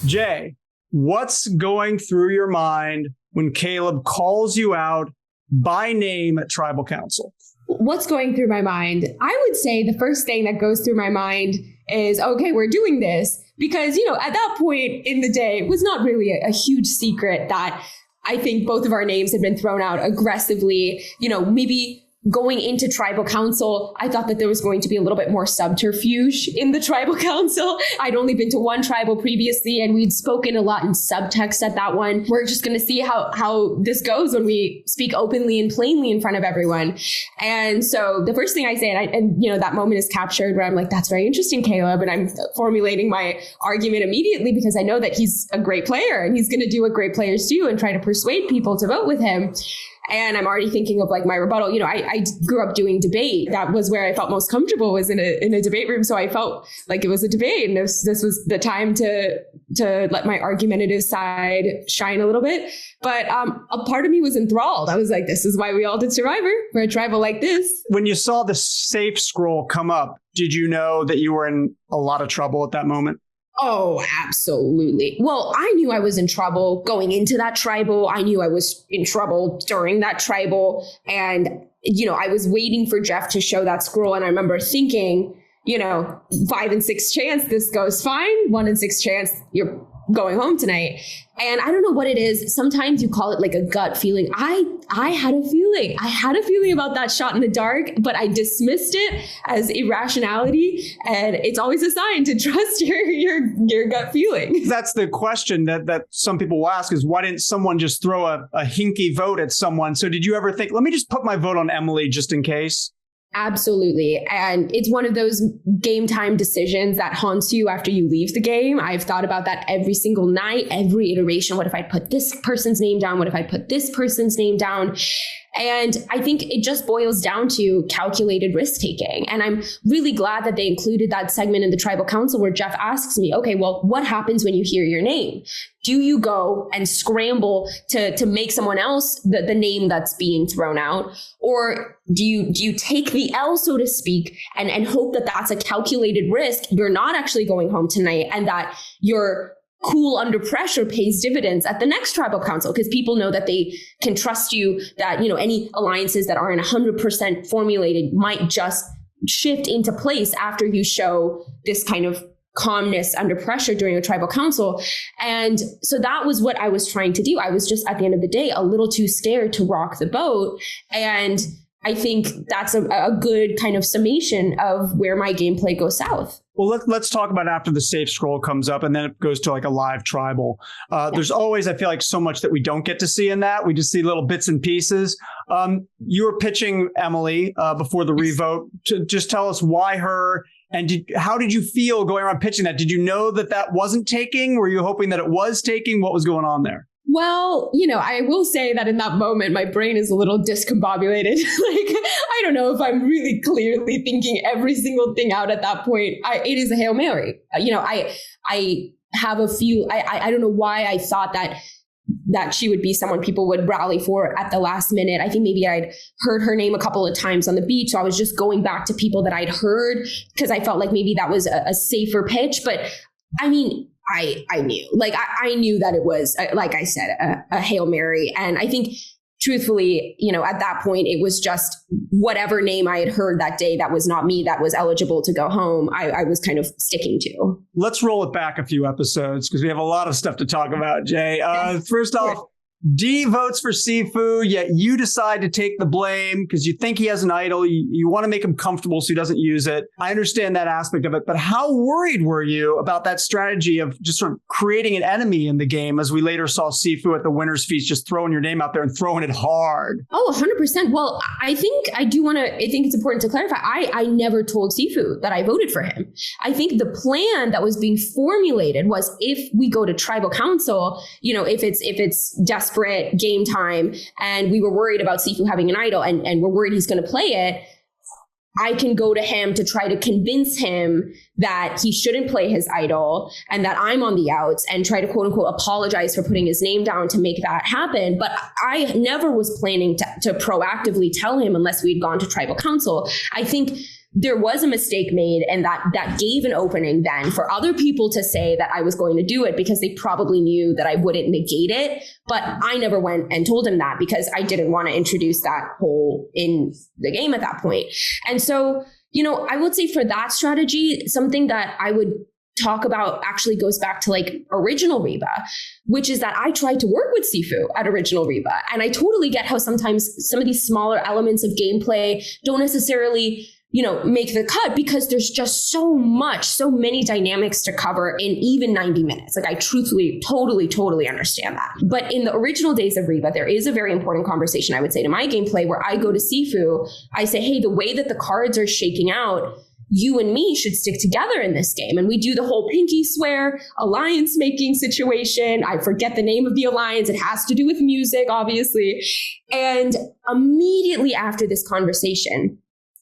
Jay, what's going through your mind when Kaleb calls you out by name at Tribal Council? What's going through my mind? I would say the first thing that goes through my mind is, okay, we're doing this. Because, at that point in the day, it was not really a huge secret that I think both of our names had been thrown out aggressively, maybe going into Tribal Council, I thought that there was going to be a little bit more subterfuge in the Tribal Council. I'd only been to one tribal previously, and we'd spoken a lot in subtext at that one. We're just going to see how this goes when we speak openly and plainly in front of everyone. And so the first thing I say, and that moment is captured where I'm like, that's very interesting, Kaleb. And I'm formulating my argument immediately because I know that he's a great player and he's going to do what great players do and try to persuade people to vote with him. And I'm already thinking of like my rebuttal. I grew up doing debate. That was where I felt most comfortable, was in a debate room. So I felt like it was a debate, and this was the time to let my argumentative side shine a little bit. But a part of me was enthralled. I was like, this is why we all did Survivor. We're a tribal like this. When you saw the safe scroll come up, did you know that you were in a lot of trouble at that moment? Oh, absolutely. Well, I knew I was in trouble going into that tribal. I knew I was in trouble during that tribal. And, I was waiting for Jeff to show that scroll. And I remember thinking, 5 in 6 chance this goes fine. 1 in 6 chance you're going home tonight. And I don't know what it is. Sometimes you call it like a gut feeling. I had a feeling. I had a feeling about that shot in the dark, but I dismissed it as irrationality. And it's always a sign to trust your gut feeling. That's the question that some people will ask, is why didn't someone just throw a hinky vote at someone? So did you ever think, let me just put my vote on Emily just in case? Absolutely. And it's one of those game time decisions that haunts you after you leave the game. I've thought about that every single night, every iteration. What if I put this person's name down? What if I put this person's name down? And I think it just boils down to calculated risk taking. And I'm really glad that they included that segment in the Tribal Council where Jeff asks me, okay, well, what happens when you hear your name? Do you go and scramble to make someone else the name that's being thrown out? Or do you take the L, so to speak, and hope that that's a calculated risk? You're not actually going home tonight, and that your cool under pressure pays dividends at the next Tribal Council, because people know that they can trust you, that, any alliances that aren't 100% formulated might just shift into place after you show this kind of calmness under pressure during a Tribal Council. And so that was what I was trying to do. I was just, at the end of the day, a little too scared to rock the boat. And I think that's a good kind of summation of where my gameplay goes south. Well, let's talk about after the safe scroll comes up and then it goes to like a live tribal. There's always, I feel like, so much that we don't get to see in that. We just see little bits and pieces. You were pitching Emily before the revote. Just tell us why her, and how did you feel going around pitching that? Did you know that wasn't taking? Were you hoping that it was taking? What was going on there? Well, I will say that in that moment, my brain is a little discombobulated. I don't know if I'm really clearly thinking every single thing out at that point. It is a Hail Mary. I have a few, I don't know why I thought that she would be someone people would rally for at the last minute. I think maybe I'd heard her name a couple of times on the beach. So I was just going back to people that I'd heard because I felt like maybe that was a safer pitch. But I mean, I knew, I knew that it was, like I said, a Hail Mary. And I think truthfully, at that point, it was just whatever name I had heard that day that was not me that was eligible to go home, I was kind of sticking to. Let's roll it back a few episodes because we have a lot of stuff to talk about, Jay. First off, D votes for Sifu, yet you decide to take the blame because you think he has an idol. You want to make him comfortable so he doesn't use it. I understand that aspect of it, but how worried were you about that strategy of just sort of creating an enemy in the game, as we later saw Sifu at the winner's feast just throwing your name out there and throwing it hard? Oh, 100%. Well, I think it's important to clarify. I never told Sifu that I voted for him. I think the plan that was being formulated was, if we go to Tribal Council, if it's desperate game time and we were worried about Sifu having an idol and we're worried he's going to play it, I can go to him to try to convince him that he shouldn't play his idol and that I'm on the outs, and try to quote unquote apologize for putting his name down to make that happen. But I never was planning to proactively tell him unless we'd gone to Tribal Council. I think there was a mistake made, and that gave an opening then for other people to say that I was going to do it because they probably knew that I wouldn't negate it. But I never went and told him that because I didn't want to introduce that hole in the game at that point. And so, I would say for that strategy, something that I would talk about actually goes back to like original Reba, which is that I tried to work with Sifu at original Reba. And I totally get how sometimes some of these smaller elements of gameplay don't necessarily, make the cut because there's just so many dynamics to cover in even 90 minutes. Like I truthfully, totally understand that. But in the original days of Reba, there is a very important conversation I would say to my gameplay where I go to Sifu, I say, hey, the way that the cards are shaking out, you and me should stick together in this game. And we do the whole pinky swear alliance making situation. I forget the name of the alliance. It has to do with music, obviously. And immediately after this conversation,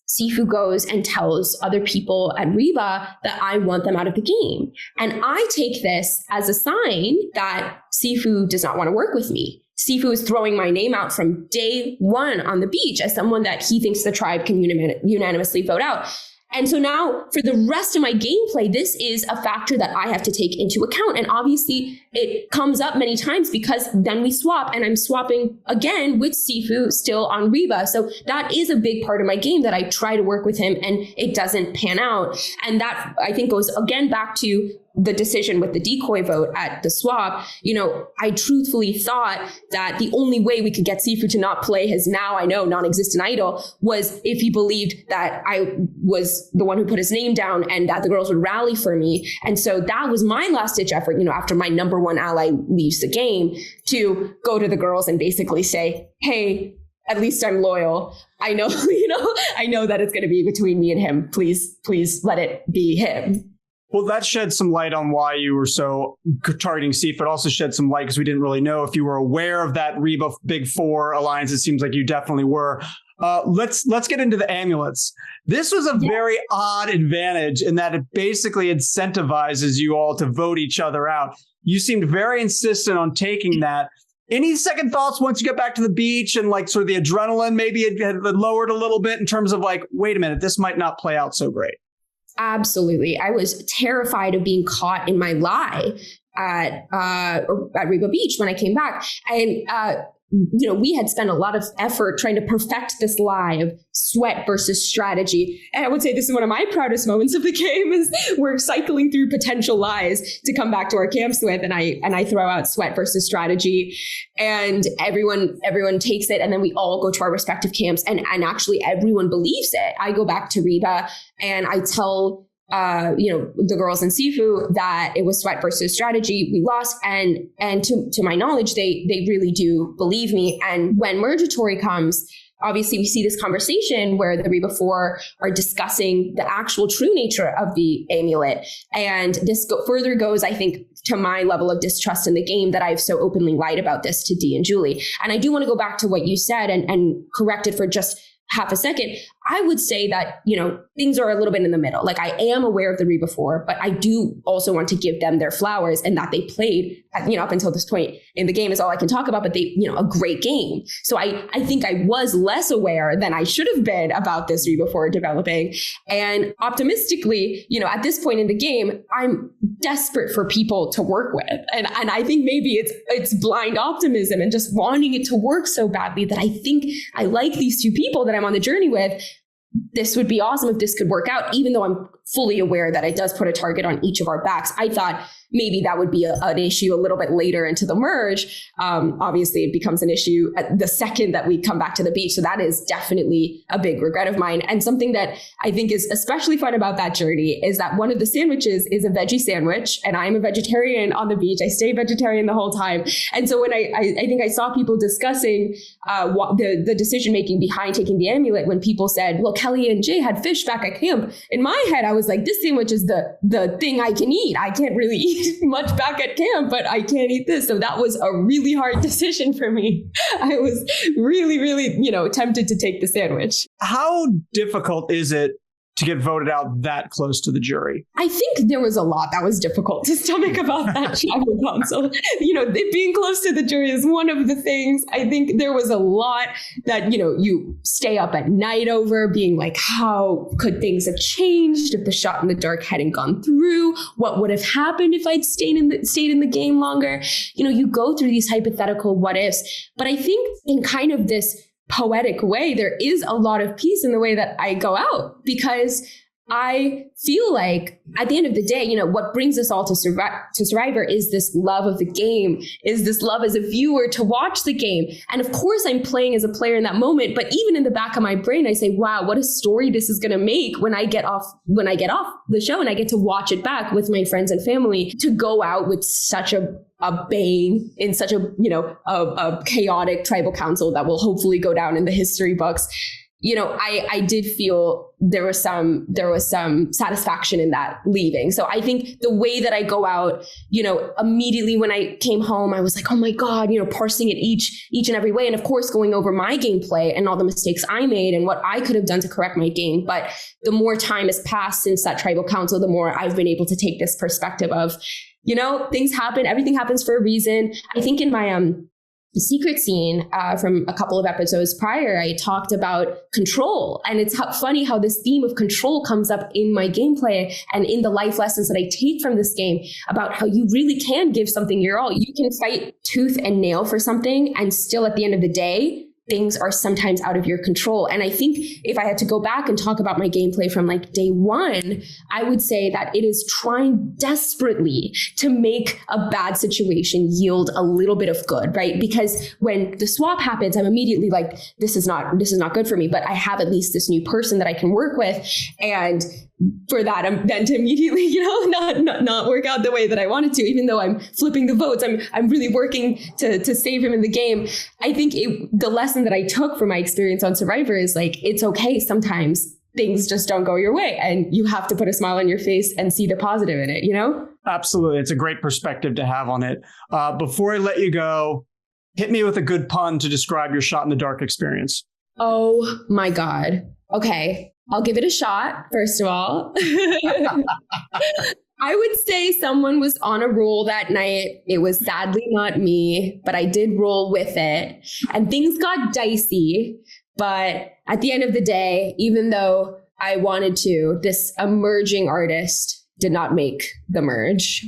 Sifu goes and tells other people at Reba that I want them out of the game. And I take this as a sign that Sifu does not want to work with me. Sifu is throwing my name out from day one on the beach as someone that he thinks the tribe can unanimously vote out. And so now for the rest of my gameplay, this is a factor that I have to take into account. And obviously it comes up many times because then we swap and I'm swapping again with Sifu still on Reba. So that is a big part of my game that I try to work with him and it doesn't pan out. And that I think goes again back to the decision with the decoy vote at the swap. I truthfully thought that the only way we could get Sifu to not play his now I know non-existent idol was if he believed that I was the one who put his name down and that the girls would rally for me. And so that was my last ditch effort, after my number one ally leaves the game, to go to the girls and basically say, hey, at least I'm loyal. I know, I know that it's going to be between me and him. Please let it be him. Well, that sheds some light on why you were so targeting Sifu, but also shed some light because we didn't really know if you were aware of that Reba Big Four alliance. It seems like you definitely were. Let's get into the amulets. This was a very odd advantage in that it basically incentivizes you all to vote each other out. You seemed very insistent on taking that. Any second thoughts once you get back to the beach and like sort of the adrenaline, maybe it had lowered a little bit in terms of like, wait a minute, this might not play out so great? Absolutely. I was terrified of being caught in my lie at Reba Beach when I came back. And, we had spent a lot of effort trying to perfect this lie of sweat versus strategy. And I would say this is one of my proudest moments of the game is we're cycling through potential lies to come back to our camps with. And I throw out sweat versus strategy and everyone takes it. And then we all go to our respective camps and actually everyone believes it. I go back to Reba and I tell the girls in Sifu that it was sweat versus strategy. We lost. And to my knowledge, they really do believe me. And when Mergatory comes, obviously we see this conversation where the Reba Four are discussing the actual true nature of the amulet. And this further goes, I think, to my level of distrust in the game that I've so openly lied about this to Dee and Julie. And I do want to go back to what you said and correct it for just half a second. I would say that, things are a little bit in the middle. Like I am aware of the Reba Four, but I do also want to give them their flowers and that they played, up until this point in the game is all I can talk about, but they, a great game. So I think I was less aware than I should have been about this Reba Four developing. And optimistically, at this point in the game, I'm desperate for people to work with. And I think maybe it's blind optimism and just wanting it to work so badly that I think I like these two people that I'm on the journey with. This would be awesome if this could work out, even though I'm fully aware that it does put a target on each of our backs. I thought maybe that would be an issue a little bit later into the merge. Obviously, it becomes an issue at the second that we come back to the beach. So that is definitely a big regret of mine. And something that I think is especially fun about that journey is that one of the sandwiches is a veggie sandwich. And I'm a vegetarian on the beach. I stay vegetarian the whole time. And so when I think I saw people discussing the decision-making behind taking the amulet, when people said, well, Kellie and Jay had fish back at camp. In my head, I was like, this sandwich is the thing I can eat. I can't really eat much back at camp, but I can't eat this. So that was a really hard decision for me. I was really, really, tempted to take the sandwich. How difficult is it to get voted out that close to the jury? I think there was a lot that was difficult to stomach about that tribal council. It being close to the jury is one of the things. I think there was a lot that, you stay up at night over, being like, how could things have changed if the shot in the dark hadn't gone through? What would have happened if I'd stayed in the game longer? You go through these hypothetical what ifs. But I think in kind of this poetic way, there is a lot of peace in the way that I go out, because I feel like at the end of the day, what brings us all to Survivor is this love of the game, is this love as a viewer to watch the game. And of course, I'm playing as a player in that moment. But even in the back of my brain, I say, wow, what a story this is going to make when I get off the show and I get to watch it back with my friends and family, to go out with such a bang in such a chaotic tribal council that will hopefully go down in the history books. I did feel there was some satisfaction in that leaving. So I think the way that I go out, immediately when I came home, I was like, oh my God, parsing it each and every way. And of course, going over my gameplay and all the mistakes I made and what I could have done to correct my game. But the more time has passed since that tribal council, the more I've been able to take this perspective of, things happen, everything happens for a reason. I think in my, the secret scene from a couple of episodes prior, I talked about control. And it's funny how this theme of control comes up in my gameplay and in the life lessons that I take from this game, about how you really can give something your all. You can fight tooth and nail for something, and still at the end of the day, things are sometimes out of your control. And I think if I had to go back and talk about my gameplay from like day one, I would say that it is trying desperately to make a bad situation yield a little bit of good, right? Because when the swap happens, I'm immediately like, this is not good for me, but I have at least this new person that I can work with. And for that, I'm then to immediately, not work out the way that I wanted to, even though I'm flipping the votes, I'm really working to save him in the game. I think the lesson that I took from my experience on Survivor is like, it's okay. Sometimes things just don't go your way, and you have to put a smile on your face and see the positive in it, Absolutely. It's a great perspective to have on it. Before I let you go, hit me with a good pun to describe your shot in the dark experience. Oh my God. Okay. I'll give it a shot, first of all. I would say someone was on a roll that night. It was sadly not me, but I did roll with it. And things got dicey. But at the end of the day, even though I wanted to, this emerging artist did not make the merge.